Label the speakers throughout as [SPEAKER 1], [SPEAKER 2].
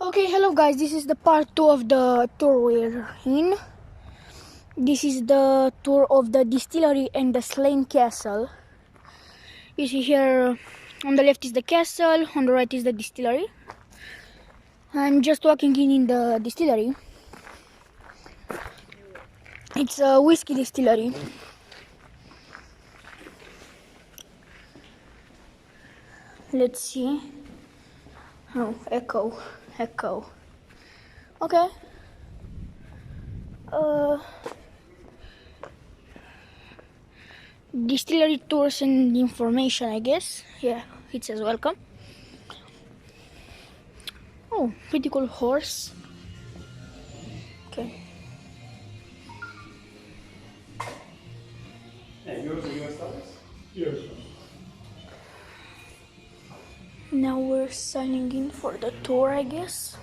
[SPEAKER 1] Okay, hello guys, this is the part 2 of the tour we're in. This is the tour of the distillery and the Slane Castle. You see here, on the left is the castle, on the right is the distillery. I'm just walking in the distillery. It's a whiskey distillery. Let's see. Oh, echo. Okay. Distillery tours and information, I guess. Yeah, it says welcome. Oh, pretty cool horse. Okay.
[SPEAKER 2] And yours are US dollars? Yes.
[SPEAKER 1] Now we're signing in for the tour, I guess.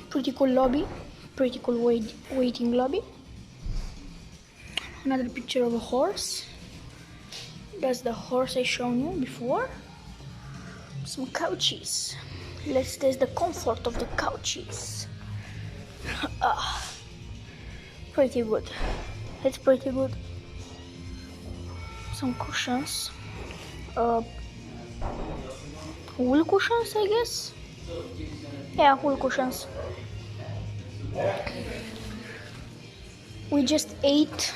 [SPEAKER 1] Pretty cool lobby, pretty cool waiting lobby. Another picture of a horse. That's the horse I shown you before. Some couches. Let's test the comfort of the couches. Pretty good. It's pretty good. Some cushions. Wool cushions, I guess. Yeah, wool cushions. We just ate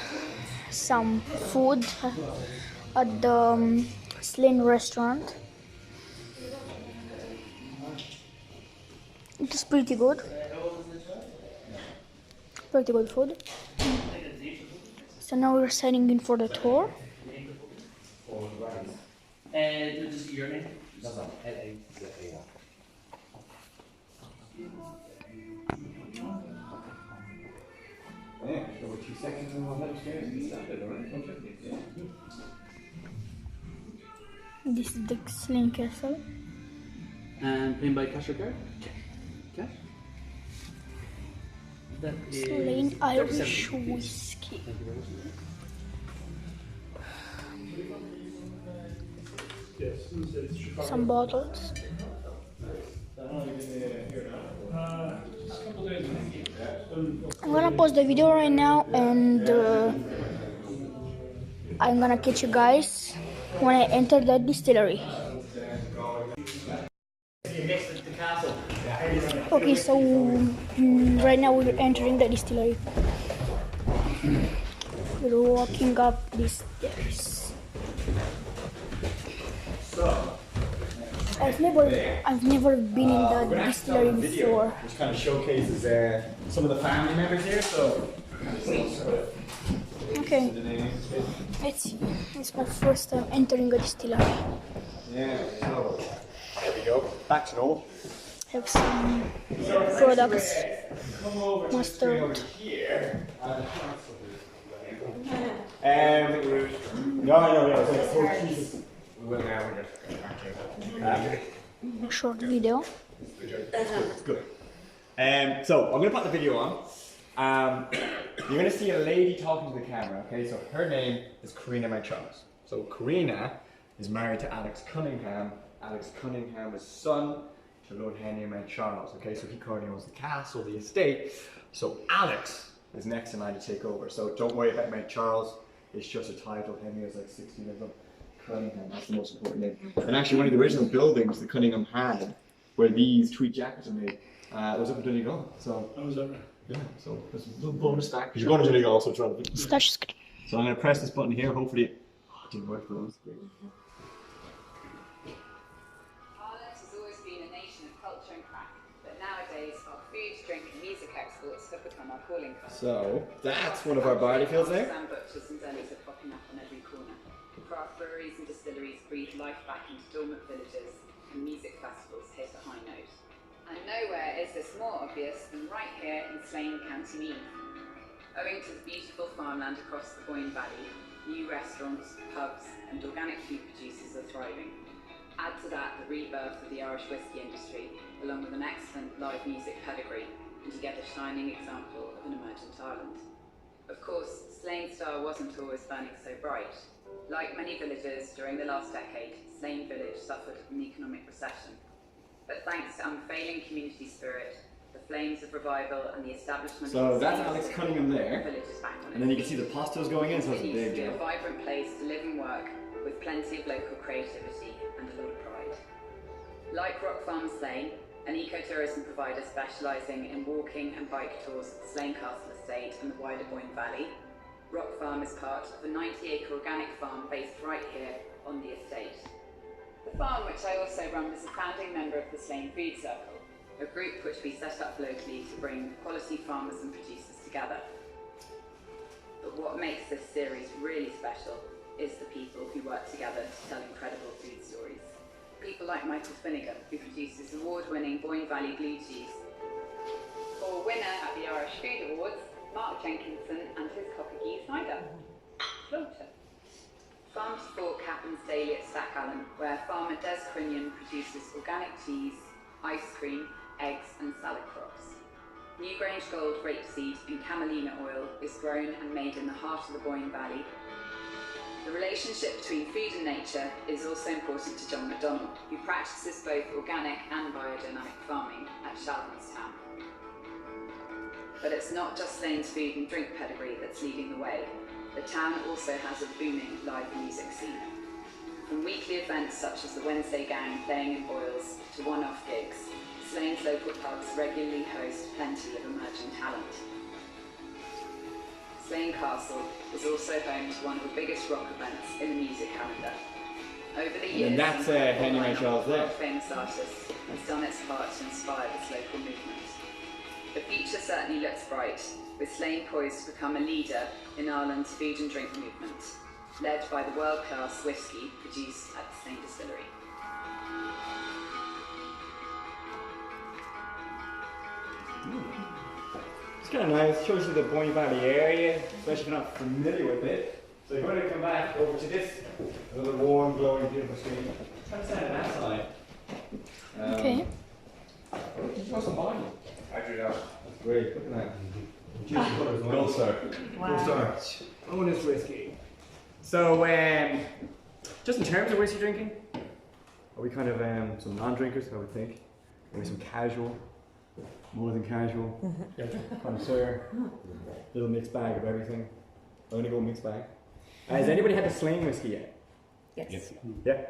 [SPEAKER 1] some food at the Slane restaurant. It is pretty good. Pretty good food. So now we're signing in for the tour.
[SPEAKER 2] Just your name? That's all. Yeah, over 2 seconds and we'll head upstairs and start it, alright? Okay.
[SPEAKER 1] This is the Slane Castle.
[SPEAKER 2] And paying by cash or card? Cash. That is
[SPEAKER 1] Slane Irish whiskey.
[SPEAKER 2] Thank you very much.
[SPEAKER 1] Some bottles. I'm gonna pause the video right now and I'm gonna catch you guys when I enter the distillery. Okay, so right now we're entering the distillery. We're walking up these stairs. I've never been in the distillery before.
[SPEAKER 3] Which kind of showcases some of the family members here. So,
[SPEAKER 1] Okay, it's my first time entering a distillery.
[SPEAKER 3] yeah. So there we go. Back to normal.
[SPEAKER 1] Have some products, mustard.
[SPEAKER 3] Here. No. Jesus. We will now.
[SPEAKER 1] Short video.
[SPEAKER 3] It's good. So I'm gonna put the video on. You're gonna see a lady talking to the camera. Okay, so her name is Karina May Charles. So Karina is married to Alex Cunningham. Alex Cunningham is son to Lord Henry May Charles. Okay, so he currently owns the castle, the estate. So Alex is next in line to take over. So don't worry about May Charles. It's just a title. Henry has like 16 of them. Cunningham, that's the most important name. And actually one of the original buildings that Cunningham had, where these tweed jackets are made, was up in Donegal. So,
[SPEAKER 2] How was that?
[SPEAKER 3] yeah, so there's a little bonus back. Because you're going to Donegal, so trying to...
[SPEAKER 1] Touch screen.
[SPEAKER 3] So I'm going to press this button here, hopefully it didn't work for us.
[SPEAKER 4] Ireland has always been a nation of culture and crack, but nowadays our food, drink and music exports have become our calling card.
[SPEAKER 3] So, that's one of our barley fields there.
[SPEAKER 4] Stand butchers and delis are popping up on every corner. Craft breweries and distilleries breathe life back into dormant villages, and music festivals hit a high note. And nowhere is this more obvious than right here in Slane, County Meath. Owing to the beautiful farmland across the Boyne Valley, new restaurants, pubs and organic food producers are thriving. Add to that the rebirth of the Irish whisky industry, along with an excellent live music pedigree, and and yet a shining example of an emergent island. Of course, Slane's star wasn't always burning so bright. Like many villages during the last decade, Slane village suffered an economic recession. But thanks to unfailing community spirit, the flames of revival and the establishment
[SPEAKER 3] So
[SPEAKER 4] of
[SPEAKER 3] that's Alex Cunningham there.
[SPEAKER 4] the village is back on
[SPEAKER 3] And then you can see the pastos going in, so it's a
[SPEAKER 4] continues
[SPEAKER 3] big
[SPEAKER 4] to be a
[SPEAKER 3] job.
[SPEAKER 4] vibrant place to live and work with plenty of local creativity and a lot of pride. Like Rock Farm Slane, an ecotourism provider specialising in walking and bike tours of the Slane Castle Estate and the wider Boyne Valley, Rock Farm is part of a 90-acre organic farm based right here on the estate. The farm, which I also run, is a founding member of the Slane Food Circle, a group which we set up locally to bring quality farmers and producers together. But what makes this series really special is the people who work together to tell incredible food stories. People like Michael Finnegan, who produces award-winning Boyne Valley blue cheese, or winner at the Irish Food Awards, Mark Jenkinson and his Cockagee cider, Slaughter. Farm to Fork happens daily at Stack Allen, where farmer Des Crinion produces organic cheese, ice cream, eggs and salad crops. Newgrange Gold rapeseed and camelina oil is grown and made in the heart of the Boyne Valley. The relationship between food and nature is also important to John McDonnell, who practices both organic and biodynamic farming at Shalvanstown. But it's not just Slane's food and drink pedigree that's leading the way. The town also has a booming live music scene. From weekly events such as the Wednesday Gang playing in Boyles to one-off gigs, Slane's local pubs regularly host plenty of emerging talent. Slane Castle is also home to one of the biggest rock events in the music calendar. Over the years,
[SPEAKER 3] And that's Henry Ray Charles there.
[SPEAKER 4] famous artists has done its part to inspire this local movement. The future certainly looks bright, with Slane poised to become a leader in Ireland's food and drink movement, led by the world-class whisky produced at the Slane Distillery.
[SPEAKER 3] It's kind of nice, shows you the Boyne Valley area, especially if you're not familiar with it. So you're going to come back over to this, another warm, glowing, beautiful screen. Try to stand on that side.
[SPEAKER 1] Okay.
[SPEAKER 3] Show some volume.
[SPEAKER 2] I drew that.
[SPEAKER 3] That's great, look at that. Juicy colours, gold star. Gold star. Bonus whiskey. So, just in terms of whiskey drinking, are we kind of some non-drinkers, I would think? Maybe some casual, more than casual, connoisseur, little mixed bag of everything. I'm gonna go mixed bag. Has anybody had the Slane whiskey yet?
[SPEAKER 5] Yes.
[SPEAKER 3] Yeah?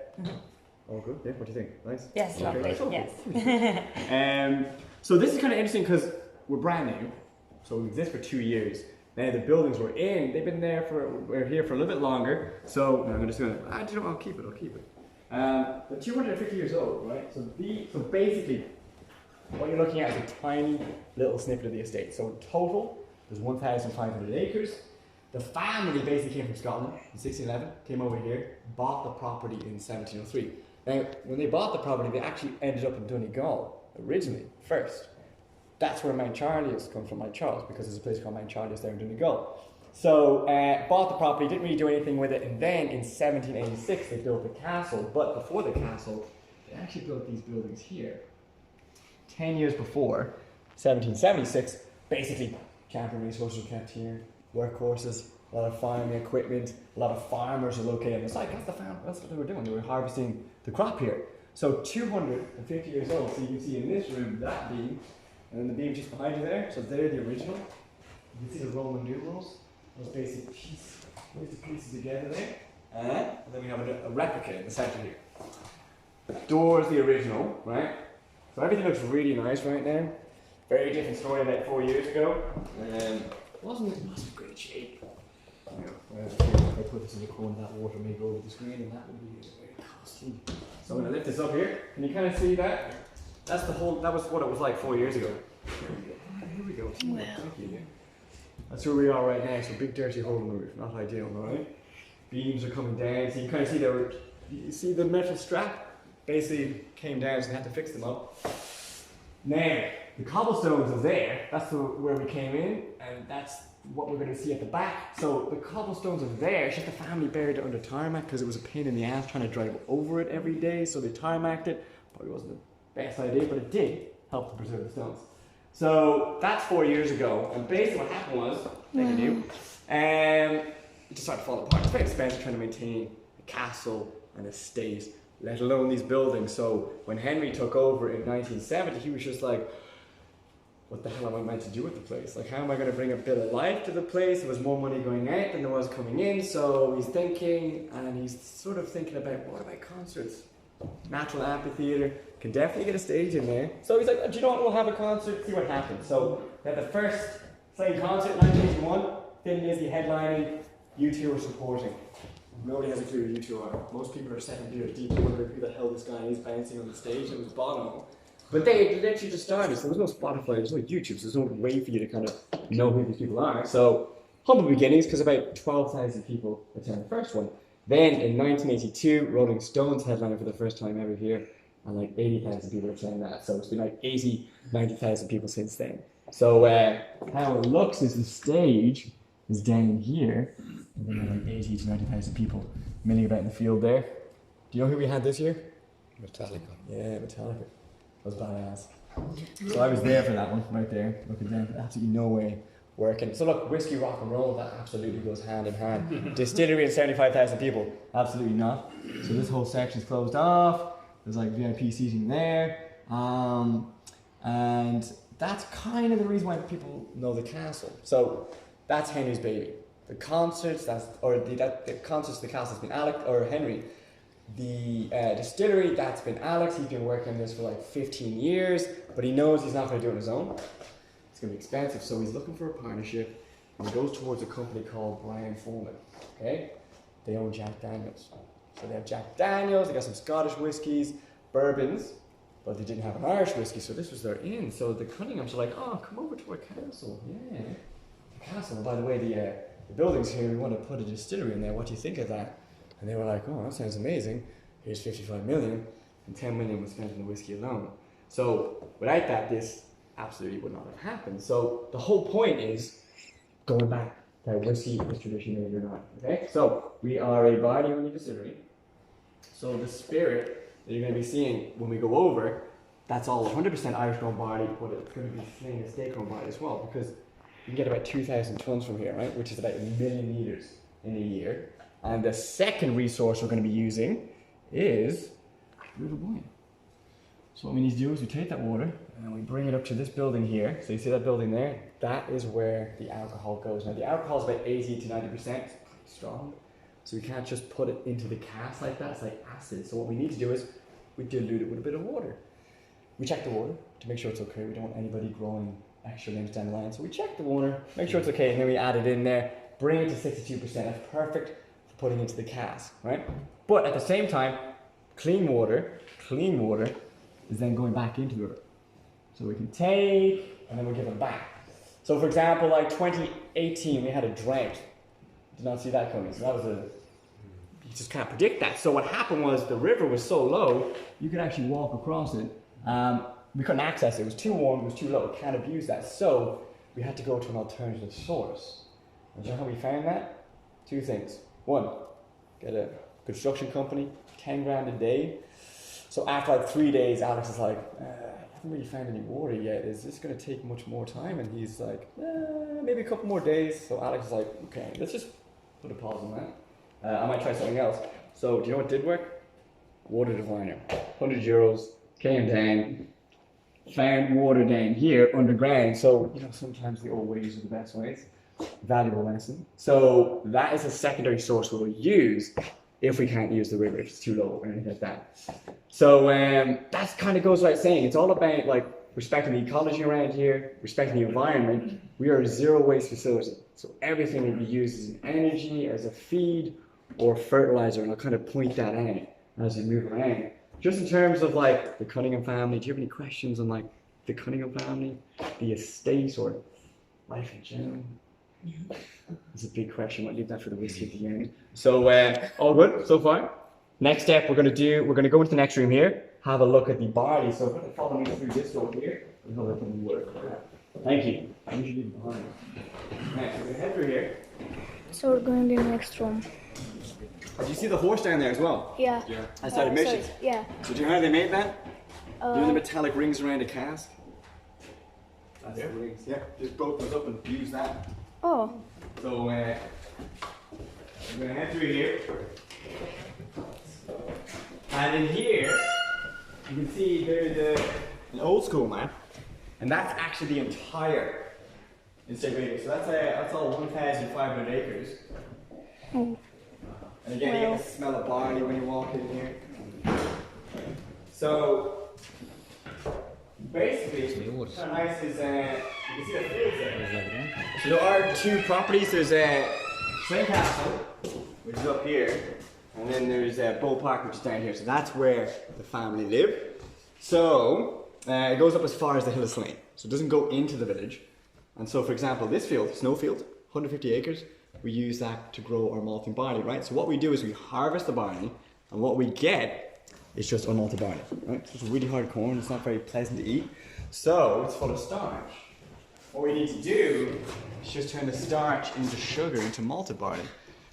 [SPEAKER 3] Oh, good. Yeah, what do you think? Nice?
[SPEAKER 5] Yes.
[SPEAKER 3] Okay.
[SPEAKER 5] Yes.
[SPEAKER 3] So this is kind of interesting because we're brand new, so we exist for 2 years. Now the buildings we're in, we're here for a little bit longer. So I'm gonna say, I'll keep it. They're 250 years old, right? So basically, what you're looking at is a tiny little snippet of the estate. So in total, there's 1,500 acres. The family basically came from Scotland in 1611, came over here, bought the property in 1703. Now, when they bought the property, they actually ended up in Donegal originally, first. That's where Mount Charlie has come from, Mount Charles, because there's a place called Mount Charlie there in Donegal. So, bought the property, didn't really do anything with it, and then in 1786 they built the castle, but before the castle, they actually built these buildings here. 10 years before, 1776, basically camping resources were kept here, workhorses, a lot of farming equipment, a lot of farmers are located on the site. That's what they were doing. They were harvesting the crop here. So 250 years old. So you can see in this room that beam, and then the beam just behind you there. So they're the original. You can see the Roman numerals. Those basic pieces together there. And then we have a replica in the center here. The door is the original, right? So everything looks really nice right now. Very different story about 4 years ago. Wasn't in great shape. If I put this in the corner, that water may go over the screen, and that would be very costly. So I'm going to lift this up here. Can you kind of see that? That was what it was like 4 years ago. Here we go.
[SPEAKER 1] Wow.
[SPEAKER 3] Thank you. That's where we are right now. So big dirty hole in the roof. Not ideal, alright? Beams are coming down. So you kind of see the metal strap basically came down, so they had to fix them up. Now, the cobblestones are there. That's where we came in, and that's what we're going to see at the back. So the cobblestones are there. It's just the family buried it under tarmac because it was a pain in the ass trying to drive over it every day. So they tarmacked it. Probably wasn't the best idea, but it did help to preserve the stones. So that's 4 years ago, and basically what happened was, it just started to fall apart. It's very expensive trying to maintain a castle, an estate, let alone these buildings. So when Henry took over in 1970, he was just like, what the hell am I meant to do with the place? Like, how am I going to bring a bit of life to the place? There was more money going out than there was coming in, so he's thinking, and he's sort of thinking about, what about concerts? Natural amphitheater, can definitely get a stage in there. So he's like, do you know what, we'll have a concert, see what happens. So they had the first Slane concert in 1981, Thin Lizzy headlining, U2 were supporting. Nobody has a clue who U2 are. Most people are second beer deep wondering who the hell this guy is bouncing on the stage. It was Bono. But they literally just started, so there was no Spotify, there's no YouTube, so there's no way for you to kind of know who these people are. So, humble beginnings, because about 12,000 people attended the first one. Then, in 1982, Rolling Stones headlined for the first time ever here, and like 80,000 people attended that. So it's been like 90,000 people since then. So, how it looks is the stage is down here, and then like 80 to 90,000 people milling about in the field there. Do you know who we had this year?
[SPEAKER 2] Metallica.
[SPEAKER 3] Yeah, Metallica. That was badass. So I was there for that one, right there, looking down. Absolutely no way working. So look, whiskey, rock and roll, that absolutely goes hand in hand. Distillery and 75,000 people, absolutely not. So this whole section's closed off. There's like VIP seating there. And that's kind of the reason why people know the castle. So that's Henry's baby. The concerts, the concerts, the castle's been Alec or Henry. The distillery, that's been Alex. He's been working on this for like 15 years, but he knows he's not going to do it on his own. It's going to be expensive, so he's looking for a partnership, and he goes towards a company called Brian Foreman. Okay, they own Jack Daniels, so they have Jack Daniels. They got some Scottish whiskies, bourbons, but they didn't have an Irish whiskey, so this was their in. So the Cunninghams are like, oh, come over to our castle, yeah, the castle. And by the way, the building's here. We want to put a distillery in there. What do you think of that? And they were like, oh, that sounds amazing. Here's 55 million, and 10 million was spent on the whiskey alone. So without that, this absolutely would not have happened. So the whole point is going back to whiskey is tradition made or not. Okay? So we are a barley-only distillery. So the spirit that you're going to be seeing when we go over, that's all 100% Irish grown barley, but it's going to be Slane estate grown barley as well, because you can get about 2,000 tons from here, right? Which is about 1 million litres in a year. And the second resource we're going to be using is river wine. So what we need to do is we take that water and we bring it up to this building here. So you see that building there? That is where the alcohol goes. Now the alcohol is about 80 to 90%, it's quite strong. So we can't just put it into the cask like that, it's like acid. So what we need to do is we dilute it with a bit of water. We check the water to make sure it's okay. We don't want anybody growing extra limbs down the line. So we check the water, make sure it's okay, and then we add it in there, bring it to 62%. That's perfect for putting into the cask, right? But at the same time, clean water is then going back into the river. So we can take, and then we give it back. So for example, like 2018, we had a drought. Did not see that coming. So that was you just can't predict that. So what happened was the river was so low, you could actually walk across it. We couldn't access it. It was too warm, it was too low. We can't abuse that. So we had to go to an alternative source. And do you know how we found that? Two things. One, get a construction company, 10 grand a day. So after like 3 days, Alex is like, I haven't really found any water yet. Is this going to take much more time? And he's like, maybe a couple more days. So Alex is like, okay, let's just put a pause on that. I might try something else. So do you know what did work? Water diviner, 100 euros, came down, found water down here underground. So, you know, sometimes the old ways are the best ways. Valuable lesson. So that is a secondary source we'll use if we can't use the river, if it's too low or anything like that. So that kind of goes without saying. It's all about like respecting the ecology around here, respecting the environment. We are a zero waste facility. So everything will be used as an energy, as a feed, or fertilizer, and I'll kind of point that out as we move around. Just in terms of like the Cunningham family, do you have any questions on like the Cunningham family, the estate, or life in general? It's a big question. I'll leave that for the whiskey at the end. So all good so far. Next step we're going to go into the next room here, have a look at the barley. So if you follow me through this door here, we'll have a look at the water. Thank you. I usually leave it behind. Next, we're going to head through here.
[SPEAKER 1] So we're going to the next room.
[SPEAKER 3] Do you see the horse down there as well?
[SPEAKER 1] Yeah.
[SPEAKER 3] That's that emission.
[SPEAKER 1] Yeah.
[SPEAKER 3] So do you know how they made that? You know the metallic rings around a cask? That's the wings. Yeah, just broke those up and use that.
[SPEAKER 1] Oh.
[SPEAKER 3] So I'm gonna head through here. And in here, you can see there's an old school map, and that's actually the entire estate radius. So that's all 1,500 acres.
[SPEAKER 1] Oh.
[SPEAKER 3] And again, you get the smell of barley when you walk in here. So basically, what's kind of nice is you can see the fields there. So there are two properties. There's Slane Castle, which is up here, and then there's Bull Park, which is down here. So that's where the family live. So it goes up as far as the Hill of Slane. So it doesn't go into the village. And so, for example, this field, Snowfield, 150 acres, we use that to grow our malting barley, right? So what we do is we harvest the barley, and what we get is just unmalted barley, right? So it's really hard corn, it's not very pleasant to eat. So it's full of starch. What we need to do is just turn the starch into sugar, into malted barley.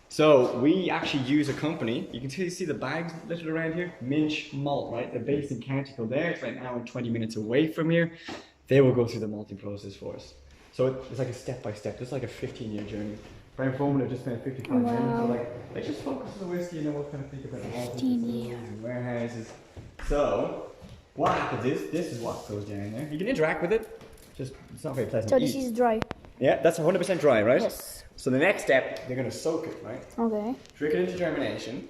[SPEAKER 3] So we actually use a company, you can see the bags littered around here, Minch Malt, right? They're based in County Kildare, it's about an hour and 20 minutes away from here. They will go through the malting process for us. So it's like a step-by-step, just like a 15-year journey. Brian Foreman have just spent 55 minutes, so like just focus on the whiskey and then we'll kind of think about the malting and warehouses. So, what happens is, this is what goes down there. You can interact with it, just it's not very pleasant
[SPEAKER 1] So
[SPEAKER 3] to
[SPEAKER 1] this
[SPEAKER 3] eat.
[SPEAKER 1] is dry.
[SPEAKER 3] Yeah, that's 100% dry, right?
[SPEAKER 1] Yes.
[SPEAKER 3] So the next step, they're going to soak it, right?
[SPEAKER 1] Okay.
[SPEAKER 3] Trick it into germination,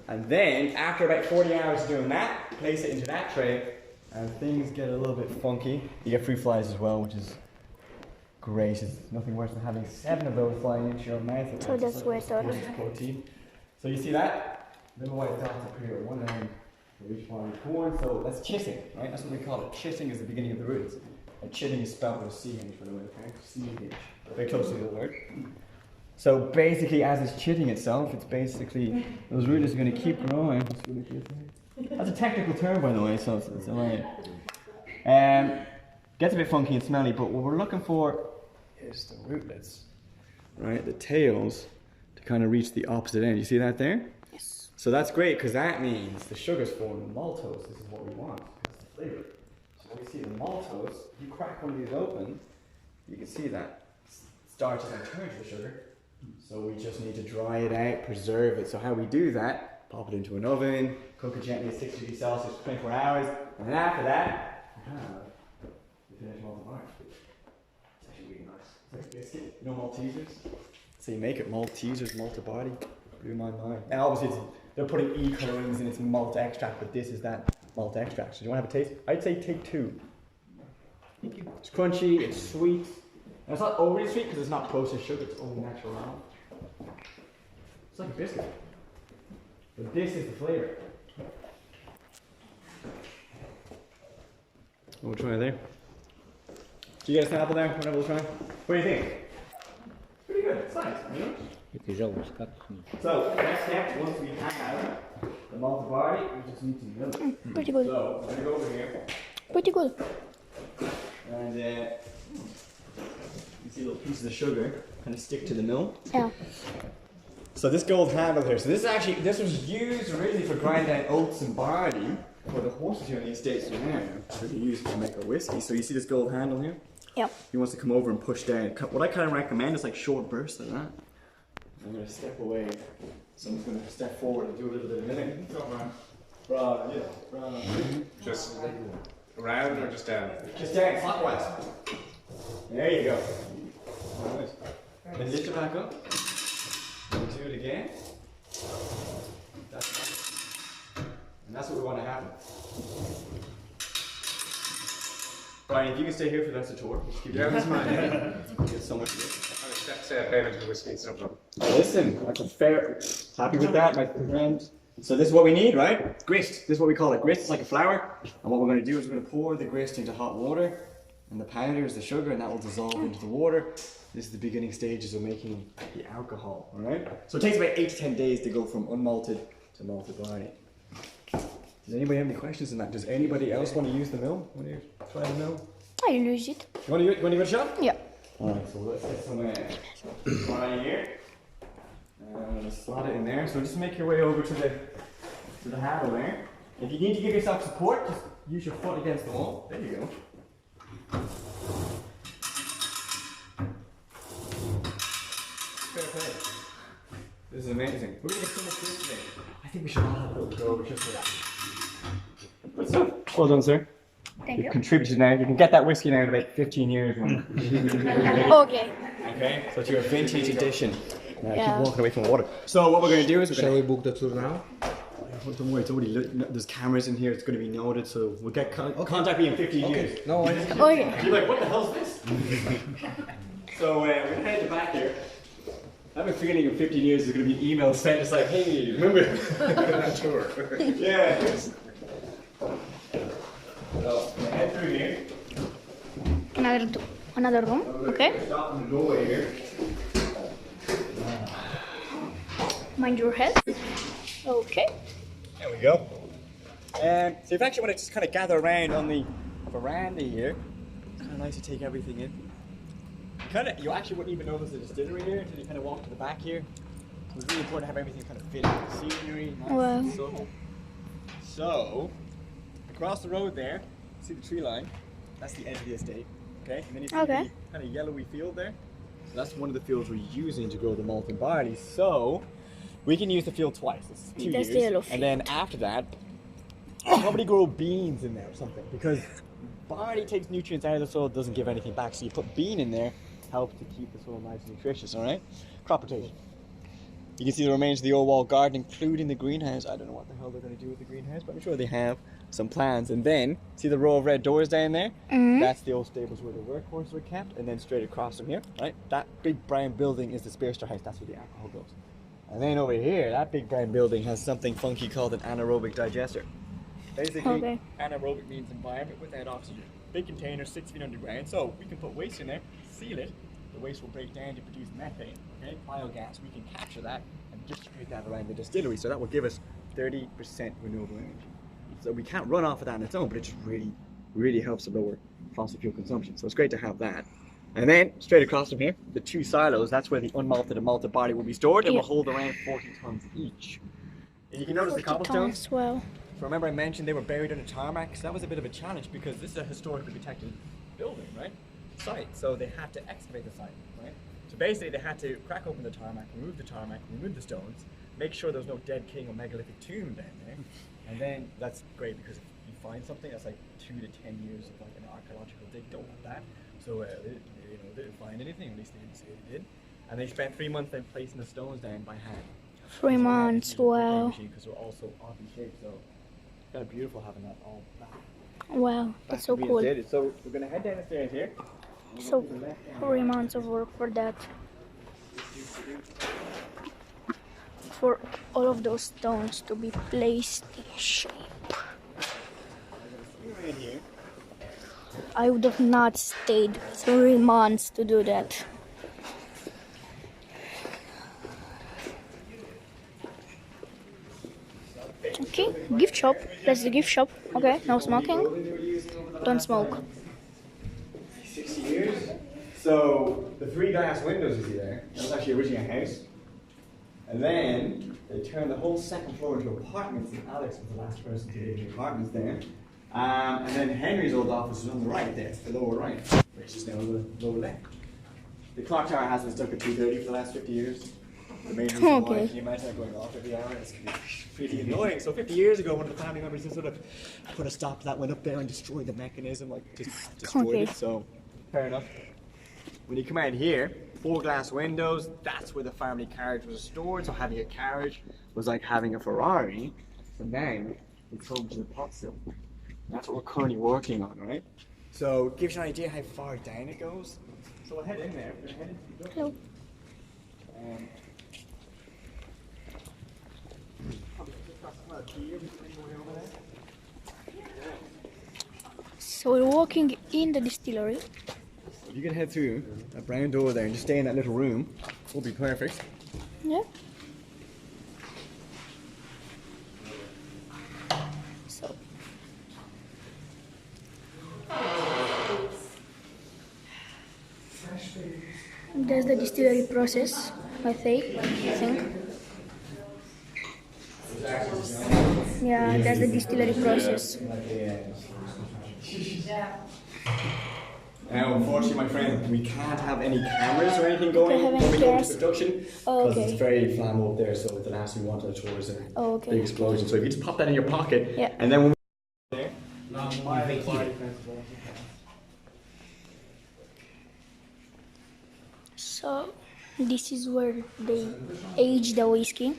[SPEAKER 3] and then after about 40 hours of doing that, place it into that tray, and things get a little bit funky. You get fruit flies as well, which is great. It's nothing worse than having 7 of those flying into your mouth.
[SPEAKER 1] So that's where it started.
[SPEAKER 3] Protein. So you see that? Little white dots up here at one end for each one of corn. So that's chitting, right? That's what we call it. Chitting is the beginning of the roots. And chitting is spelled with a CH, by the way, okay? CH. Very close to the word. So basically, as it's chitting itself, it's basically, those roots are going to keep growing. That's a technical term, by the way, so it's alright. Gets a bit funky and smelly, but what we're looking for is the rootlets, right? The tails to kind of reach the opposite end. You see that there?
[SPEAKER 1] Yes.
[SPEAKER 3] So that's great because that means the sugar's formed, the maltose. This is what we want. That's the flavor. So when we see the maltose, if you crack one of these open, you can see that starch is going to turn to the sugar. So we just need to dry it out, preserve it. So how we do that? Pop it into an oven, cook it gently at 60 degrees Celsius for 24 hours, and then after that, we have finish malted barley. It's actually really nice. It's like a biscuit. You know Maltesers? So you make it Maltesers, malted barley. Blew my mind. And obviously they're putting E-colorings in its malt extract, but this is that malt extract. So do you want to have a taste? I'd say take 2. Thank you. It's crunchy, it's sweet. And it's not overly sweet because it's not processed sugar, it's only natural almond. It's like a biscuit. But this is the flavour. We'll try there. Do you get a sample there? Whatever we'll try. What do you think? Pretty good. It's nice, you know? So, next step, once we have the malted barley, we just need to milk it.
[SPEAKER 1] Pretty good.
[SPEAKER 3] So, I'm going to go over here.
[SPEAKER 1] Pretty good.
[SPEAKER 3] And you see little pieces of sugar kind of stick to the mill.
[SPEAKER 1] Yeah.
[SPEAKER 3] So this gold handle here, so this was used originally for grinding down oats and barley for the horses here in the estates now. So they use it to make a whiskey. So you see this gold handle here?
[SPEAKER 1] Yeah.
[SPEAKER 3] He wants to come over and push down. What I kind of recommend is like short bursts like that. I'm going to step away. Someone's going to step forward and do a little bit of milling. Right, yeah. Right.
[SPEAKER 2] Just around or just down?
[SPEAKER 3] Just down, clockwise. There you go. Right. Then lift it back up. And do it again. And that's what we want to happen. Brian, if you can stay here for the rest of the tour, just keep
[SPEAKER 2] Yeah, that's fine.
[SPEAKER 3] You get so much of it.
[SPEAKER 2] That's payment for the whiskey, it's no problem.
[SPEAKER 3] Listen, that's a fair. Happy with that, my friend. So this is what we need, right? Grist. This is what we call it. Grist is like a flour, and what we're going to do is we're going to pour the grist into hot water, and the powder is the sugar, and that will dissolve into the water. This is the beginning stages of making the alcohol. All right. So it takes about 8 to 10 days to go from unmalted to malted barley. Does anybody have any questions on that? Does anybody else want to use the mill? Want to try the mill?
[SPEAKER 1] I use it.
[SPEAKER 3] You want to give it a shot?
[SPEAKER 1] Yeah.
[SPEAKER 3] Alright, so let's get some barley here. And I'm going to slot it in there. So just make your way over to the handle there. If you need to give yourself support, just use your foot against the wall. There you go. is amazing. We're gonna get so much food today. I think we should all have a little go just for that. Good stuff. Well done, sir.
[SPEAKER 1] Thank you.
[SPEAKER 3] Contributed now. You can get that whiskey now in about 15 years.
[SPEAKER 1] Okay.
[SPEAKER 3] Okay, so it's your vintage edition. Now
[SPEAKER 1] Yeah.
[SPEAKER 3] keep walking away from water. So what we're going to do is
[SPEAKER 2] Shall we book the tour now?
[SPEAKER 3] don't worry, it's already there's cameras in here. It's going to be noted, so we'll get contact me in 15 years.
[SPEAKER 2] No worries.
[SPEAKER 1] Okay.
[SPEAKER 3] You're like, what the hell is this? So we're going to head to the back here. I have a feeling in 15 years there's going to be an email sent. It's like, hey, remember?
[SPEAKER 2] Tour.
[SPEAKER 3] Yeah. So head through here.
[SPEAKER 1] Another room. Okay.
[SPEAKER 3] Stop in the doorway here.
[SPEAKER 1] Mind your head. Okay.
[SPEAKER 3] There we go. So if you actually want to just kind of gather around on the veranda here, it's kind of nice to take everything in. You actually wouldn't even notice the distillery here until you kind of walk to the back here. So it's really important to have everything kind of fit in the scenery, nice
[SPEAKER 1] Wow.
[SPEAKER 3] and subtle. So across the road there, see the tree line? That's the edge of the estate. Okay, and then you see
[SPEAKER 1] Okay.
[SPEAKER 3] the kind of yellowy field there. So that's one of the fields we're using to grow the malt and barley. So we can use the field twice. It's 2
[SPEAKER 1] That's
[SPEAKER 3] years.
[SPEAKER 1] the yellow
[SPEAKER 3] And then after that, probably grow beans in there or something, because barley takes nutrients out of the soil, doesn't give anything back. So you put bean in there, helps to keep the soil nice and nutritious. All right, crop rotation. You can see the remains of the old wall garden, including the greenhouse. I don't know what the hell they're going to do with the greenhouse, but I'm sure they have some plans. And then, see the row of red doors down there?
[SPEAKER 1] Mm-hmm.
[SPEAKER 3] That's the old stables where the workhorses were kept. And then straight across from here, right? That big brown building is the Spearster House. That's where the alcohol goes. And then over here, that big brown building has something funky called an anaerobic digester. Basically,
[SPEAKER 1] Okay.
[SPEAKER 3] anaerobic means environment without oxygen. Big container, 6 feet underground. So we can put waste in there, seal it. The waste will break down to produce methane, okay? Biogas. We can capture that and distribute that around the distillery. So that will give us 30% renewable energy. So we can't run off of that on its own, but it just really, really helps to lower fossil fuel consumption. So it's great to have that. And then straight across from here, the 2 silos, that's where the unmalted and malted barley will be stored. It will hold around 40 tons each. And you can notice the
[SPEAKER 1] 40
[SPEAKER 3] cobblestones.
[SPEAKER 1] tons, well.
[SPEAKER 3] So remember I mentioned they were buried under tarmac, so that was a bit of a challenge because this is a historically protected building, right? Site, so they had to excavate the site, right? So basically they had to crack open the tarmac, remove the stones, make sure there was no dead king or megalithic tomb down there, and then that's great because if you find something that's like 2 to 10 years of like an archaeological dig, don't want that. So they didn't find anything, at least they didn't say they did, and they spent 3 months then placing the stones down by hand.
[SPEAKER 1] 3 months, wow.
[SPEAKER 3] Because they're also oddly shaped, so it's kind of beautiful having that all back.
[SPEAKER 1] Wow, that's so cool.
[SPEAKER 3] So we're gonna head down the stairs here.
[SPEAKER 1] So 3 months of work for that. For all of those stones to be placed in shape.
[SPEAKER 3] Right here.
[SPEAKER 1] I would have not stayed 3 months to do that. Okay, gift shop. That's the gift shop. Okay, no smoking. Don't smoke.
[SPEAKER 3] 60 years. So the 3 glass windows you see there, that was actually originally a house. And then they turned the whole second floor into apartments, and Alex was the last person to live in the apartments there. And then Henry's old office was on the right there, the lower right, which is now the lower left. The clock tower has been stuck at 2:30 for the last 50 years. The main reason why,
[SPEAKER 1] Okay.
[SPEAKER 3] can you imagine that going off every hour? It's pretty annoying. So 50 years ago, one of the family members just sort of put a stop to that, went up there and destroyed the mechanism, like just destroyed
[SPEAKER 1] Okay.
[SPEAKER 3] it. So fair enough. When you come out here, 4 glass windows, that's where the family carriage was stored. So having a carriage was like having a Ferrari. So now it's home to the pot sill. That's what we're currently working on, right? So it gives you an idea how far down it goes. So we'll head in there. We're gonna head into the
[SPEAKER 1] Hello. So we're walking in the distillery.
[SPEAKER 3] You can head through that brown door there and just stay in that little room. Will be perfect.
[SPEAKER 1] Yeah. So. That's the distillery process, I think. Yeah, that's the distillery process.
[SPEAKER 3] Now, unfortunately, my friend, we can't have any cameras or anything going
[SPEAKER 1] Don't have
[SPEAKER 3] when
[SPEAKER 1] any
[SPEAKER 3] we go into
[SPEAKER 1] cameras?
[SPEAKER 3] production
[SPEAKER 1] Oh,
[SPEAKER 3] because
[SPEAKER 1] okay.
[SPEAKER 3] it's very flammable up there. So the last thing we want on the tour is a
[SPEAKER 1] Oh, okay.
[SPEAKER 3] big explosion. So if you just pop that in your pocket,
[SPEAKER 1] Yeah.
[SPEAKER 3] and then when we there,
[SPEAKER 1] So this is where they age the whiskey.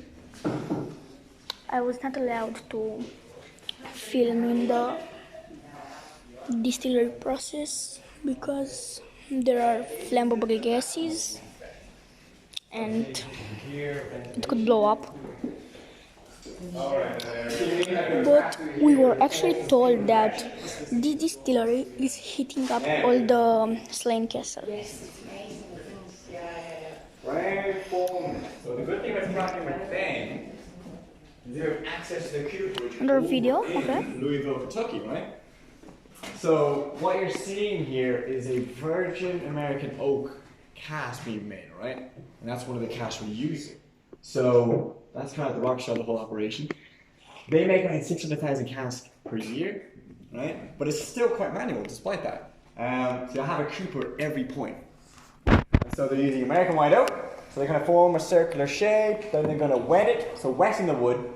[SPEAKER 1] I was not allowed to film in the distillery process because there are flammable gases and it could blow up. But we were actually told that this distillery is heating up all the slain castle.
[SPEAKER 3] So the good thing with tracking with them is you have access to the cube, which is
[SPEAKER 1] Under video,
[SPEAKER 3] over in
[SPEAKER 1] okay.
[SPEAKER 3] Louisville, Kentucky, right? So what you're seeing here is a virgin American oak cask being made, right? And that's one of the casks we're using. So that's kind of the rock show of the whole operation. They make around 600,000 casks per year, right? But it's still quite manual despite that. So you'll have a cooper at every point. And so they're using American white oak. So they're going to form a circular shape, then they're going to wet it. So wetting the wood,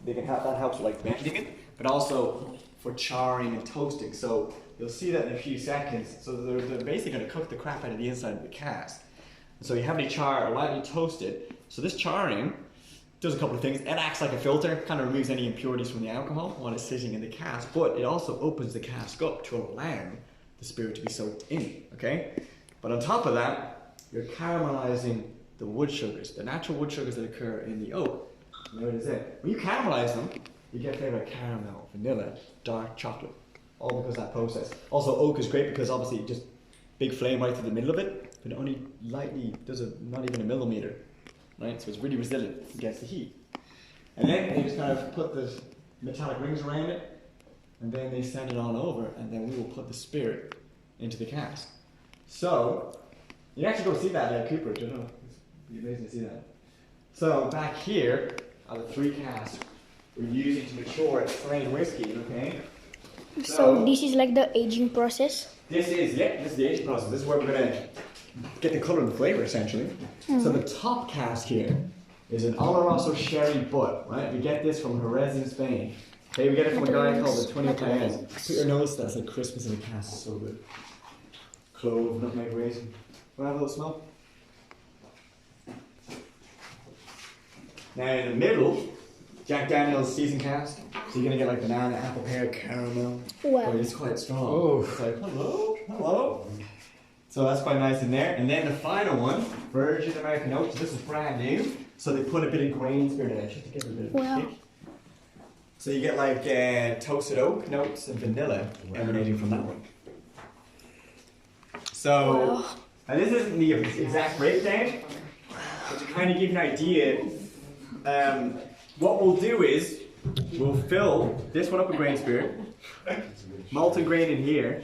[SPEAKER 3] they can help, that helps with like bending it, but also for charring and toasting. So you'll see that in a few seconds. So they're basically going to cook the crap out of the inside of the cask. So you heavily char or lightly toast it. So this charring does a couple of things. It acts like a filter, kind of removes any impurities from the alcohol while it's sitting in the cask, but it also opens the cask up to allow the spirit to be soaked in, okay? But on top of that, you're caramelizing the wood sugars, the natural wood sugars that occur in the oak. And there it is there. When you caramelize them, you get flavor like caramel, vanilla, dark chocolate, all because of that process. Also, oak is great because obviously just big flame right through the middle of it, but it only lightly does not even a millimeter, right? So it's really resilient against the heat. And then they just kind of put the metallic rings around it, and then they send it on over, and then we will put the spirit into the cask. So you can actually go see that at Cooper, do you know? It'd be amazing to see that. So back here are the 3 casks we're using to mature strained whiskey, okay?
[SPEAKER 1] So this is like the aging process.
[SPEAKER 3] This is the aging process. This is where we're going to get the colour and the flavour, essentially. So the top cask here is an Oloroso sherry butt, right? We get this from Jerez in Spain. Okay, we get it from a guy called the 20 Cayenne. Put your nose to that, it's like Christmas in a cask, it's so good. Clove, nutmeg, raisin. Want to have a little smell? Now in the middle, Jack Daniel's seasoned cask. So you're going to get like banana, apple pear, caramel.
[SPEAKER 1] Wow.
[SPEAKER 3] But it's quite strong. Oh. It's like, hello, hello. So that's quite nice in there. And then the final one, virgin American oak. So this is brand new. So they put a bit of grain spirit in it just to give it a bit of a kick. So you get like toasted oak notes and vanilla emanating from that one. So, and this isn't the exact breakdown, but to kind of give you an idea, what we'll do is we'll fill this one up with grain spirit, malted grain in here,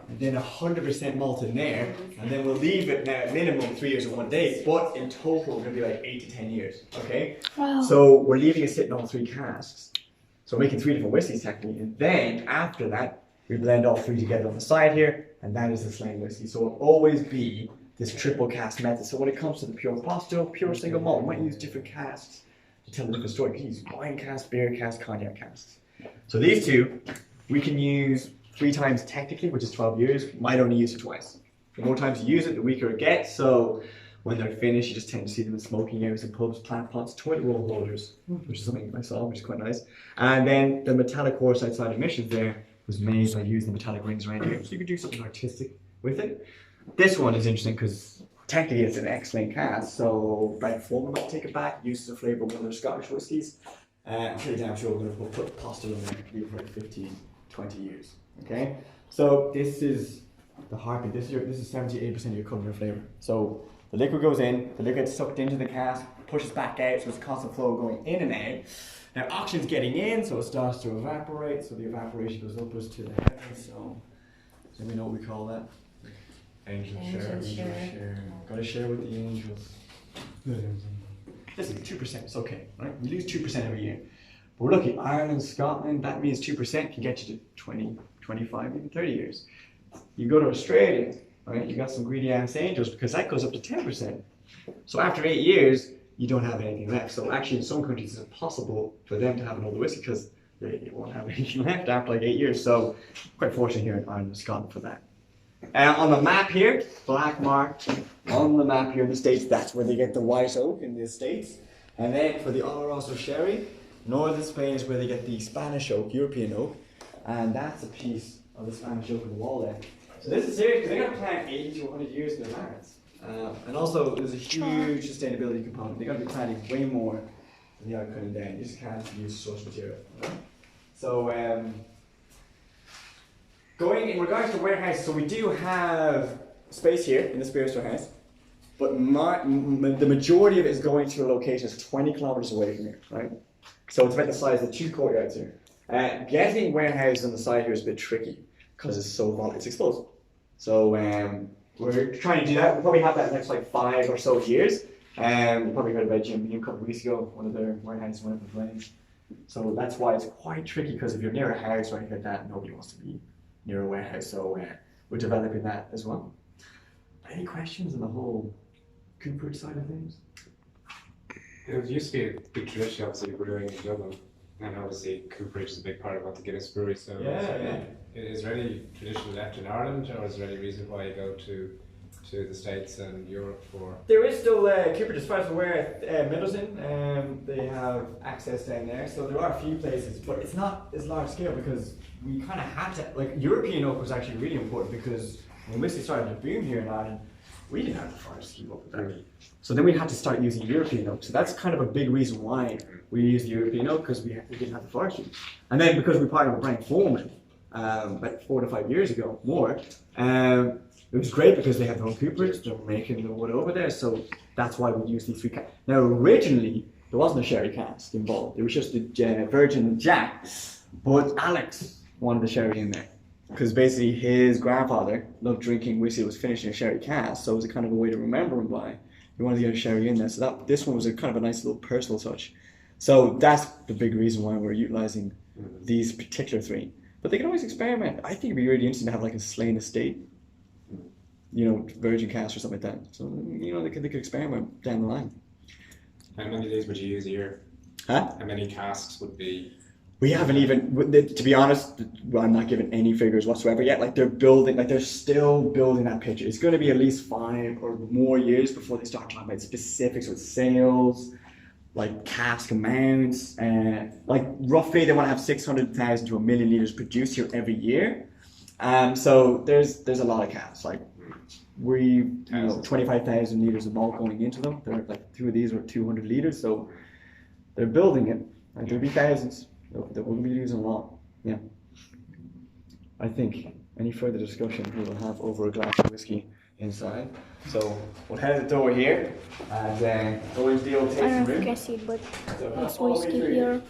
[SPEAKER 3] and then 100% malt in there, and then we'll leave it now at minimum 3 years and 1 day, but in total we're going to be like 8 to 10 years, okay?
[SPEAKER 1] Wow.
[SPEAKER 3] So we're leaving it sitting on 3 casks. So we're making 3 different whiskeys technically, and then after that, we blend all 3 together on the side here, and that is the slain whiskey. So it'll always be this triple cask method. So when it comes to the pure Robusto, pure single malt, we might use different casks to tell a different story. We can use wine casks, beer casks, cognac casks. So these 2, we can use 3 times technically, which is 12 years. Might only use it twice. The more times you use it, the weaker it gets. So when they're finished, you just tend to see them in smoking areas in pubs, plant pots, toilet roll holders, which is something I saw, which is quite nice. And then the metallic horse outside emissions there was made by using the metallic rings around here. So you could do something artistic with it. This one is interesting because technically it's an excellent cask. So Brian Foreman might take it back, uses the flavour of one of their Scottish whiskies. I'm pretty damn sure we're going to put pasta in there for like 15, 20 years. Okay? So this is the heartbeat. This is 78% of your colour and flavour. So the liquid goes in, the liquid gets sucked into the cask, pushes back out, so it's a constant flow going in and out. Now oxygen's getting in, so it starts to evaporate, so the evaporation goes upwards to the heavens. So we know what we call that? Angel share. Gotta share with the angels. Listen, 2%, it's okay, right? We lose 2% every year. But we're lucky, Ireland, Scotland, that means 2% can get you to 20, 25, even 30 years. You go to Australia, right? You got some greedy ass angels because that goes up to 10%. So after 8 years, you don't have anything left. So actually, in some countries, it's impossible for them to have an older whiskey because they won't have anything left after like 8 years. So quite fortunate here in Ireland and Scotland for that. On the map here, black marked on the map here in the States, that's where they get the white oak in the States. And then for the Oloroso sherry, northern Spain is where they get the Spanish oak, European oak. And that's a piece of the Spanish oak in the wall there. So this is serious because they're going to plant 80 to 100 years in advance. And also, there's a huge sustainability component. They're going to be planting way more than the other cutting down. You just can't use source material. So, going in regards to warehouses, so we do have space here in the spirits warehouse, but the majority of it is going to a location that's 20 kilometers away from here, right? So it's about the size of 2 courtyards here. Getting warehouses on the side here is a bit tricky because it's so volatile, it's explosive. So we're trying to do that. We'll probably have that in the next like 5 or so years. You probably heard about Jim Beam a couple of weeks ago, one of their warehouses went up in flames. So that's why it's quite tricky because if you're near a house or anything like that, nobody wants to be near a warehouse. So we're developing that as well. Any questions on the whole cooperage side of things?
[SPEAKER 5] It used to be a big tradition, obviously, brewing in Dublin, and obviously cooperage is a big part of what the Guinness brewery. So, is there any tradition left in Ireland, or is there any reason why you go to the States and Europe for?
[SPEAKER 3] There is still cooperage, as far as we're aware, at Middleton. They have access down there, so there are a few places, but it's not as large scale because we kind of had to. Like European oak was actually really important because when whiskey started to boom here in Ireland, we didn't have the forest to keep up with that. So then we had to start using European oak. So that's kind of a big reason why we used the European oak, because we didn't have the forestry. And then because we partnered with Brian Foreman about 4 to 5 years ago, more, it was great because they have their own cooperage, they're making the wood over there, so that's why we used these 3 casks. Now originally, there wasn't a sherry cask involved, it was just a Virgin Jack, but Alex wanted the sherry in there. Because basically his grandfather loved drinking whiskey that was finished in a sherry cask, so it was a kind of a way to remember him by. We wanted to get a sherry in there, so this one was a kind of a nice little personal touch. So that's the big reason why we're utilising these particular 3. But they can always experiment. I think it'd be really interesting to have like a Slane estate, you know, virgin cask or something like that. So, you know, they could experiment down the line.
[SPEAKER 5] How many of these would you use a year?
[SPEAKER 3] Huh?
[SPEAKER 5] How many casks would be?
[SPEAKER 3] We haven't even, to be honest, I'm not giving any figures whatsoever yet. Like they're still building that picture. It's going to be at least 5 or more years before they start talking about specifics with sales, like cask amounts. Like roughly they want to have 600,000 to 1 million litres produced here every year. So there's a lot of casks. Like we, 25,000 litres of malt going into them. They're like 2 of these are 200 litres. So they're building it. Like there'll be thousands. That we'll be using a lot. Yeah. I think any further discussion we will have over a glass of whiskey inside. So we'll head out the door here and go into the old tasting room.
[SPEAKER 1] I don't know if you can see it, but it's whiskey here.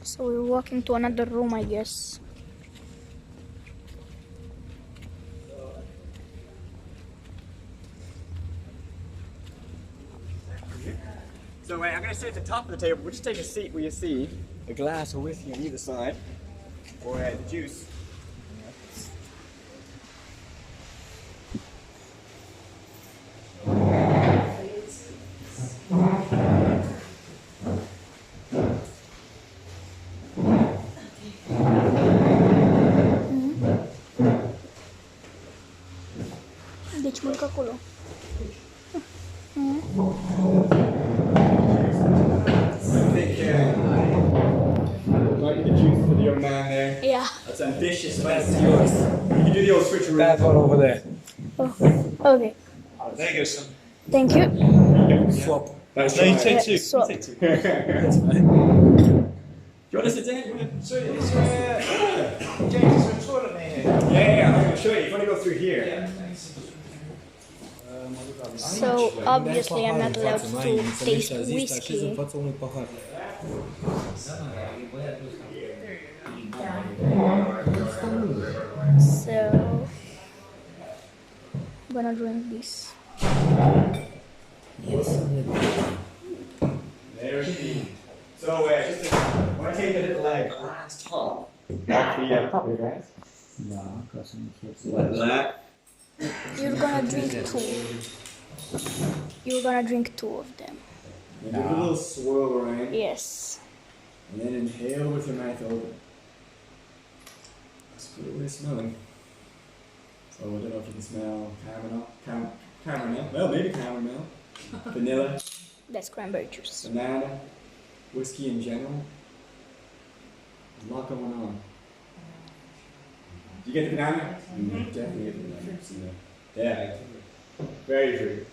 [SPEAKER 1] So we're walking to another room, I guess.
[SPEAKER 3] So I'm going to sit at the top of the table. We'll just take a seat where you see a glass of whiskey on either side, or the juice.
[SPEAKER 1] Deci mâncă acolo.
[SPEAKER 3] Like the juice for the young man there.
[SPEAKER 1] Yeah.
[SPEAKER 3] That's ambitious, but it's yours. You can do the old switcheroo.
[SPEAKER 5] That one over there.
[SPEAKER 1] Oh, okay.
[SPEAKER 5] There you go, son.
[SPEAKER 1] Thank you.
[SPEAKER 5] Swap.
[SPEAKER 3] That's
[SPEAKER 5] No, you
[SPEAKER 3] right.
[SPEAKER 5] take 2.
[SPEAKER 1] Swap.
[SPEAKER 5] You take 2.
[SPEAKER 3] That's fine. Do you want to sit down?
[SPEAKER 6] So is James, is there a toilet near here?
[SPEAKER 3] Yeah, I'm going to show you. You want to go through here?
[SPEAKER 6] Yeah, thanks.
[SPEAKER 1] So obviously I'm not allowed to taste whiskey. So I'm gonna drink this.
[SPEAKER 3] dirty. So just when I take the little glass top off the glass.
[SPEAKER 2] No, because
[SPEAKER 3] Like that.
[SPEAKER 1] You're gonna drink two. You're gonna drink two of them.
[SPEAKER 3] And give it a little swirl around.
[SPEAKER 1] Yes.
[SPEAKER 3] And then inhale with your mouth open. That's good way of smelling. So I don't know if you can smell caramel. Well, maybe caramel. Vanilla.
[SPEAKER 1] That's cranberry juice.
[SPEAKER 3] Banana. Whiskey in general. There's a lot going on. Did you get the banana? Definitely get the banana. Yeah. Very true.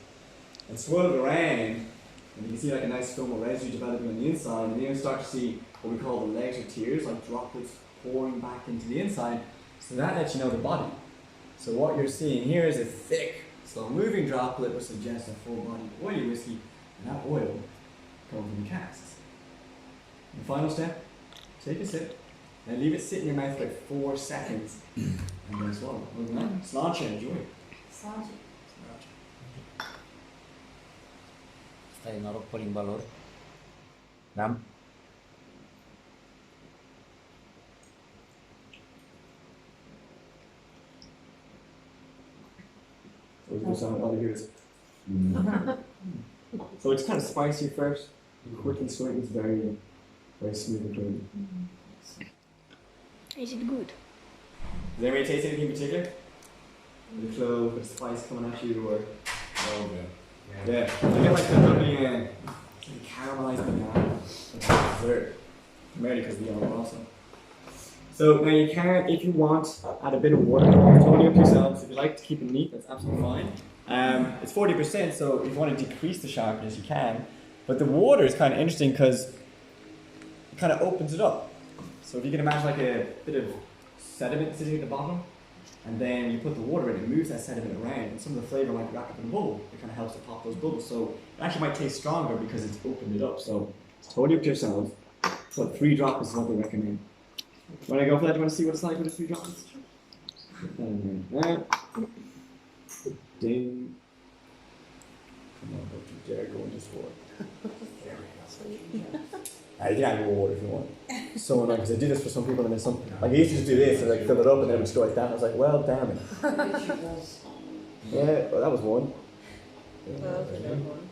[SPEAKER 3] And swirl it around. And you can see like a nice film of residue developing on the inside, and then you start to see what we call the legs or tears, like droplets pouring back into the inside. So that lets you know the body. So what you're seeing here is a thick, slow-moving droplet, which suggests a full-body oily whiskey, and that oil comes from the casks. And the final step, take a sip, and leave it sit in your mouth for like 4 seconds, and then swallow. Sláinte, enjoy.
[SPEAKER 7] Sláinte.
[SPEAKER 6] Está en oro por valor. Nam.
[SPEAKER 3] So it's kind of spicy first, quickly sweet, it's very, very smooth and creamy.
[SPEAKER 1] Is it good?
[SPEAKER 3] Does anybody taste anything in particular? The clove, the spice coming at you, or?
[SPEAKER 2] Oh, yeah.
[SPEAKER 3] Yeah, I get like the lovely caramelized banana for dessert, primarily because of the yellow also. So now you can, if you want, add a bit of water. It's totally up to yourselves. If you like to keep it neat, that's absolutely fine. It's 40%, so if you want to decrease the sharpness, you can. But the water is kind of interesting because it kind of opens it up. So if you can imagine like a bit of sediment sitting at the bottom, and then you put the water in, it moves that sediment around, and some of the flavour might wrap up in a bubble. It kind of helps to pop those bubbles. So it actually might taste stronger because it's opened it up. So it's totally up to yourselves. So 3 drops is what they recommend. Want to go for that? Do you want to see what it's like with the 3 drops? And then that. Ding. Come on, don't you dare go in this water. You can add more water if you want. So annoying because I do this for some people and then some. Like I used to just do this and like fill it up and then it would just go like that. I was like, well, damn it. Yeah, well, that was one.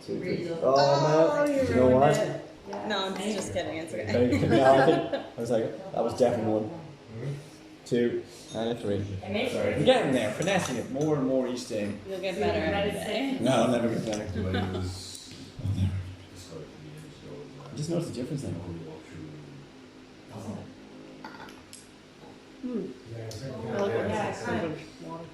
[SPEAKER 3] Two, three. Oh no! You know what?
[SPEAKER 7] No, I'm just kidding. It's okay.
[SPEAKER 3] I was like, that was definitely 1, 2, and 3. Sorry, I'm getting there, finessing it more and more each day.
[SPEAKER 7] You'll get better every day.
[SPEAKER 3] No, I'll never get better. I just noticed the difference now.
[SPEAKER 7] I like it. Yeah, it's kind of water.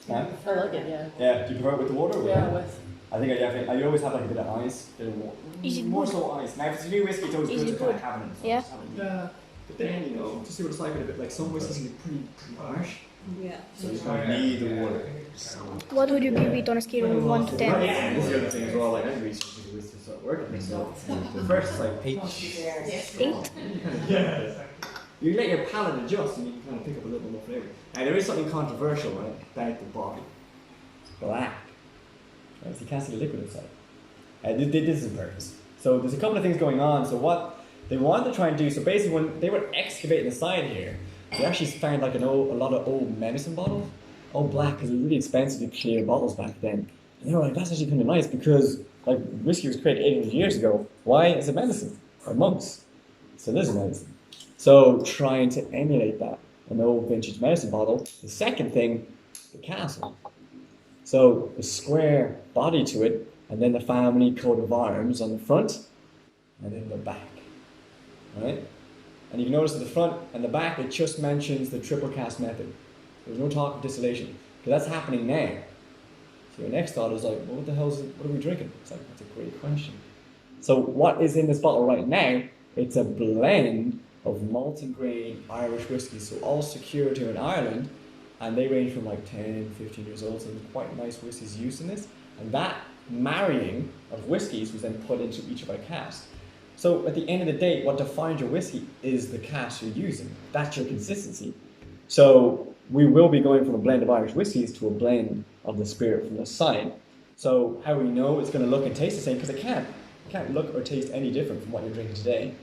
[SPEAKER 3] Huh?
[SPEAKER 7] I like it, yeah.
[SPEAKER 3] Yeah, do you prefer it with the water or
[SPEAKER 7] Yeah,
[SPEAKER 3] without?
[SPEAKER 7] with.
[SPEAKER 3] I think I definitely, I always have like a bit of ice, bit of water.
[SPEAKER 1] Is it
[SPEAKER 3] More
[SPEAKER 1] good?
[SPEAKER 3] so ice. Now if it's a new whiskey, it's always
[SPEAKER 1] Is
[SPEAKER 3] good
[SPEAKER 1] it
[SPEAKER 3] to kind
[SPEAKER 1] good?
[SPEAKER 3] of have it in the
[SPEAKER 1] Yeah.
[SPEAKER 3] Yeah. But then, you know, just see what it's like with a bit, like some whiskeys can be pretty harsh.
[SPEAKER 7] Yeah.
[SPEAKER 3] So you kind of need the water.
[SPEAKER 1] What would you give it on a scale of 1 to 10?
[SPEAKER 3] Yeah, this is the other thing as well, like I researched the whiskey to start working, so the first is like peach.
[SPEAKER 1] 8?
[SPEAKER 3] Yeah. You let your palate adjust and you can kind of pick up a little bit more flavour. Now there is something controversial, right, about the body. It's black. Right, so you can't see the liquid inside. This is on purpose. So there's a couple of things going on. So what they wanted to try and do, so basically when they were excavating the side here, they actually found like a lot of old medicine bottles, all black, because it was really expensive to clear bottles back then. And they were like, that's actually kind of nice because like whiskey was created 800 years ago. Why is it medicine? By monks. So this is medicine. So trying to emulate that, an old vintage medicine bottle. The second thing, the castle. So the square body to it, and then the family coat of arms on the front, and then the back, right? And you can notice at the front and the back, it just mentions the triple cast method. There's no talk of distillation, because that's happening now. So your next thought is like, well, what the hell is it, what are we drinking? It's like, that's a great question. So what is in this bottle right now? It's a blend of malted grain Irish whiskies, so all secured here in Ireland, and they range from like 10, 15 years old, so there's quite nice whiskies used in this. And that marrying of whiskies was then put into each of our casks. So at the end of the day, what defines your whiskey is the cask you're using. That's your consistency. So we will be going from a blend of Irish whiskies to a blend of the spirit from the side. So how we know it's going to look and taste the same, because it can. can't look or taste any different from what you're drinking today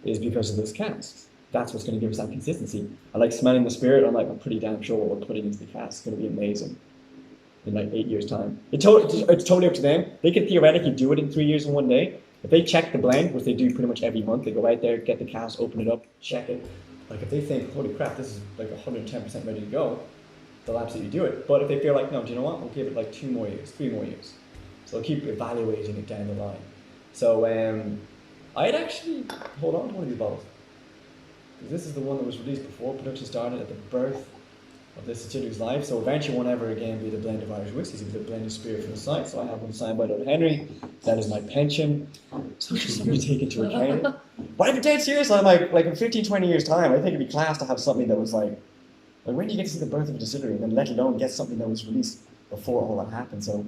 [SPEAKER 3] is because of those casks. That's what's going to give us that consistency. I like smelling the spirit. I'm pretty damn sure what we're putting into the cask is going to be amazing in like 8 years' time. It's totally up to them. They can theoretically do it in 3 years and 1 day. If they check the blend, which they do pretty much every month, they go out there, get the cask, open it up, check it. Like if they think, holy crap, this is like 110% ready to go, they'll absolutely do it. But if they feel like, no, do you know what? We'll give it like 2 more years, 3 more years. So they'll keep evaluating it down the line. So I'd actually hold on to one of these bottles. Because this is the one that was released before production started at the birth of this distillery's life. So eventually won't ever again be the blend of Irish whiskies, it'll be the blended spirit from the site. So I have one signed by Lord Henry. That is my pension. So just something to take into account. But if you're dead serious, I'm like in 15, 20 years time, I think it'd be class to have something that was like when do you get to see the birth of a distillery, and then let alone get something that was released before all that happened. So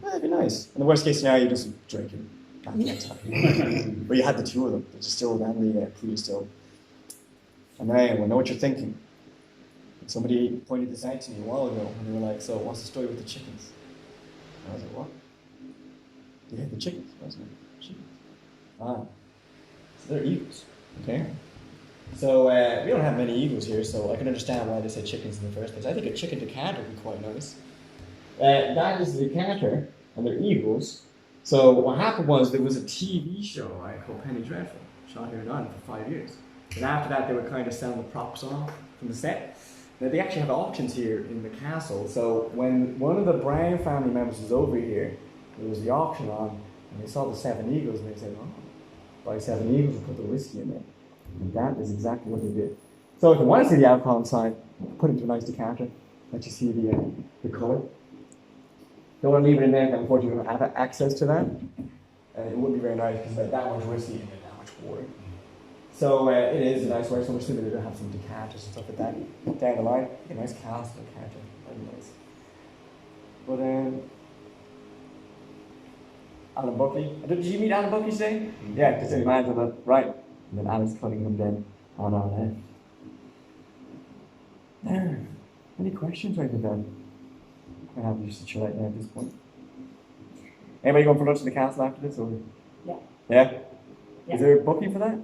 [SPEAKER 3] that'd be nice. In the worst case scenario, you just drink it. But you had the two of them, the distilled and the pre-distilled. And I know what you're thinking. Somebody pointed this out to me a while ago, and they were like, so what's the story with the chickens? And I was like, what? Yeah, the chickens. I was like, chickens. Ah, so they're eagles, okay? So we don't have many eagles here, so I can understand why they say chickens in the first place. I think a chicken decanter would be quite nice. That is the decanter, and they're eagles. So what happened was there was a TV show, right, called Penny Dreadful, shot here in Ireland for 5 years. And after that, they were kind of selling the props off from the set. Now, they actually have auctions here in the castle. So when one of the Brown family members was over here, there was the auction on, and they saw the 7 eagles, and they said, oh, buy 7 eagles and put the whiskey in there. And that is exactly what they did. So if you want to see the alcohol inside, put it into a nice decanter, let you see the colour. Don't want to leave it in there, and unfortunately, we don't have access to that. It wouldn't be very nice because there's that much whiskey and that much water. So it is a nice way, so much sooner they don't have some decanters and stuff like that down the line. A nice cask and decanter, very nice. But Alan Buckley. Did you meet Alan Buckley today? Yeah, just in mind on the right. And then Alex Cunningham then on our left. There. Any questions right then? I have just to chill out now at this point. Anybody going for lunch in the castle after this? Or?
[SPEAKER 8] Yeah.
[SPEAKER 3] Yeah?
[SPEAKER 8] Yeah.
[SPEAKER 3] Is there a booking for that?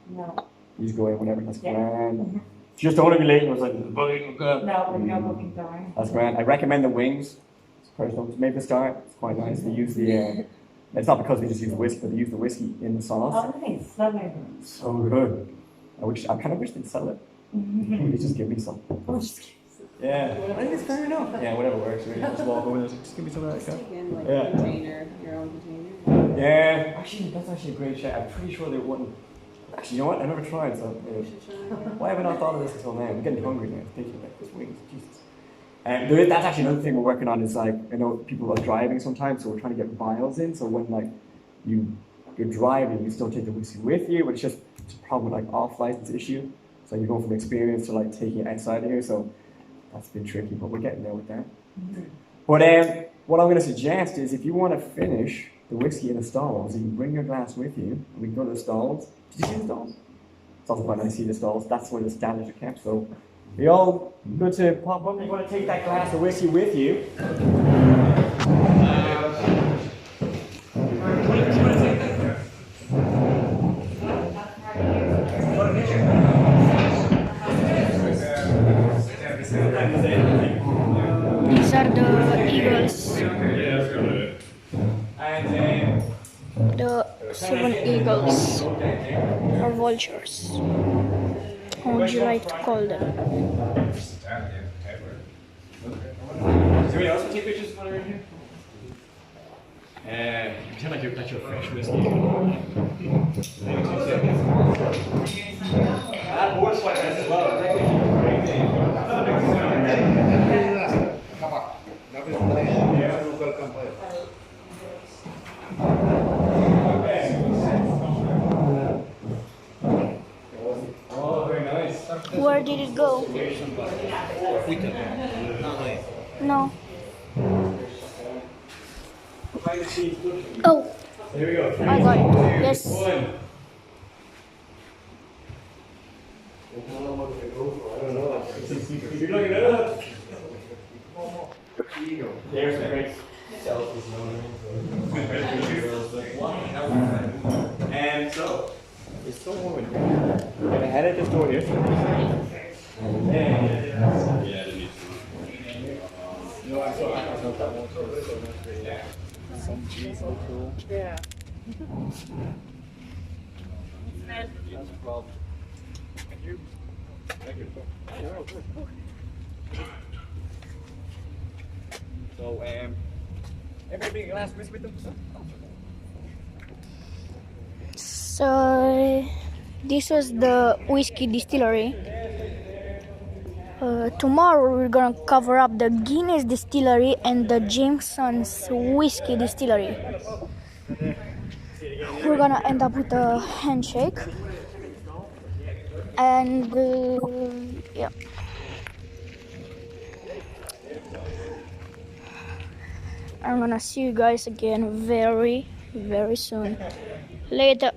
[SPEAKER 8] No.
[SPEAKER 3] You just go in whenever, that's
[SPEAKER 8] Yeah.
[SPEAKER 3] grand.
[SPEAKER 8] Mm-hmm.
[SPEAKER 3] Just don't want to be late. I was like, booking.
[SPEAKER 8] No, no booking time.
[SPEAKER 3] That's grand. I recommend the wings. It's personal. Maybe the start. It's quite nice. They use the. It's not because they just use whiskey, but they use the whiskey in the sauce.
[SPEAKER 8] Oh, nice. Lovely.
[SPEAKER 3] So good. I kind of wish they'd sell it. They just give me some.
[SPEAKER 8] Oh, just kidding.
[SPEAKER 3] Yeah, I think it's fair enough. Yeah, whatever works. Really. Just walk over there. Just give me some of that.
[SPEAKER 7] Take in like
[SPEAKER 3] Yeah.
[SPEAKER 7] a container, your own container.
[SPEAKER 3] Yeah, actually, that's actually a great shout. I'm pretty sure they wouldn't. Actually, you know what? I never tried, so.
[SPEAKER 7] You should try it.
[SPEAKER 3] Why have I not thought of this until now? I'm getting hungry now. Thinking about this wings. Jesus. That's actually another thing we're working on. Is like I know people are driving sometimes, so we're trying to get vials in. So when like you're driving, you still take the whiskey with you, but it's a problem with like off license issue. So you're going from experience to like taking it outside of here. So that's been tricky, but we're getting there with that. But what I'm going to suggest is if you want to finish the whiskey in the stalls, you can bring your glass with you, and we can go to the stalls. Did you see the stalls? It's also quite nice to see the stalls. That's where the standards are kept. So we all good to pop up. You want to take that glass of whiskey with you.
[SPEAKER 1] These are the eagles. The 7 eagles or vultures. How would you like to call them?
[SPEAKER 3] Is there anyone else who take pictures of one around here? Pretend like that's your fresh whiskey. Maybe 2 seconds. That board's quite nice as well.
[SPEAKER 6] Come on. Nobody's playing. Yeah, we'll come play.
[SPEAKER 3] Oh, very nice.
[SPEAKER 1] Where did it go? No. Oh,
[SPEAKER 3] Here we go.
[SPEAKER 1] I got it. Yes.
[SPEAKER 3] One. You're looking it up. There's the great selfies. It's so warm in here. I'm gonna head at this door here. No, I saw that one. Some cheese, so cool.
[SPEAKER 7] Yeah.
[SPEAKER 3] That's a problem. Thank you. Thank you. So, everybody bring a glass of whiskey with them?
[SPEAKER 1] So this was the whiskey distillery. Tomorrow we're gonna cover up the Guinness distillery and the Jameson's whiskey distillery. We're gonna end up with a handshake, and yeah. I'm gonna see you guys again very, very soon. Later.